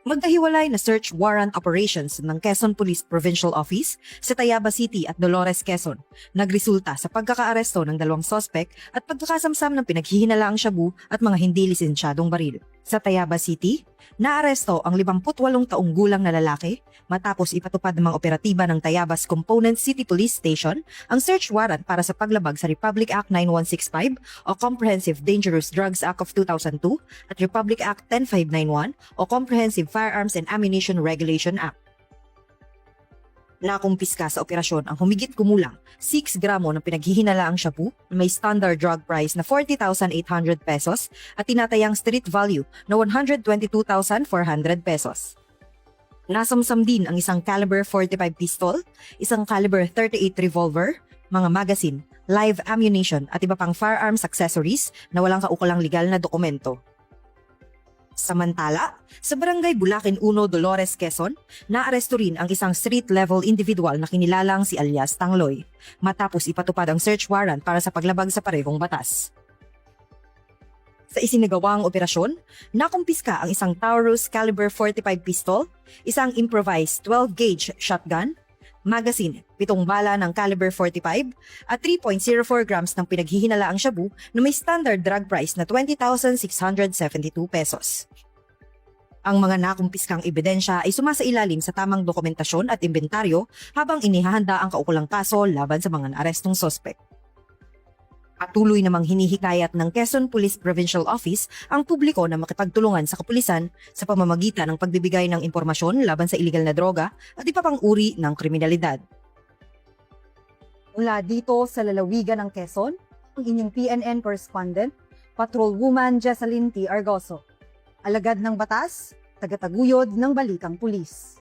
Magkahiwalay na search warrant operations ng Quezon Police Provincial Office sa Tayaba City at Dolores, Quezon nagresulta sa pagkakaaresto ng dalawang sospek at pagkakasamsam ng pinaghihinalaang shabu at mga hindi lisensyadong baril. Sa Tayaba City, naaresto ang 58 taong gulang na lalaki matapos ipatupad ng mga operatiba ng Tayabas Component City Police Station ang search warrant para sa paglabag sa Republic Act 9165 o Comprehensive Dangerous Drugs Act of 2002 at Republic Act 10591 o Comprehensive Firearms and Ammunition Regulation Act. Nakumpiska sa operasyon ang humigit kumulang 6 gramo ng pinaghihinalaang shabu na may standard drug price na 40,800 pesos at tinatayang street value na 122,400 pesos. Nasamsam din ang isang caliber 45 pistol, isang caliber 38 revolver, mga magazine, live ammunition at iba pang firearms accessories na walang kaukulang legal na dokumento. Samantala, sa Barangay Bulacan 1, Dolores, Quezon, naaresto rin ang isang street-level individual na kinilalang si alias Tangloy, matapos ipatupad ang search warrant para sa paglabag sa parehong batas. Sa isinagawang operasyon, nakumpiska ang isang Taurus caliber 45 pistol, isang improvised 12-gauge shotgun, magazine, 7 bala ng caliber 45 at 3.04 grams ng pinaghihinalaang shabu na may standard drug price na 20,672 pesos. Ang mga nakumpiskang ebidensya ay sumasailalim sa tamang dokumentasyon at inventaryo habang inihahanda ang kaukulang kaso laban sa mga naarestong sospek. Patuloy namang hinihikayat ng Quezon Police Provincial Office ang publiko na makipagtulungan sa kapulisan sa pamamagitan ng pagbibigay ng impormasyon laban sa iligal na droga at iba pang uri ng kriminalidad. Mula dito sa lalawigan ng Quezon, ang inyong PNN correspondent, Patrolwoman Jessalyn T. Argoso. Alagad ng batas, tagataguyod ng Balikang Pulis.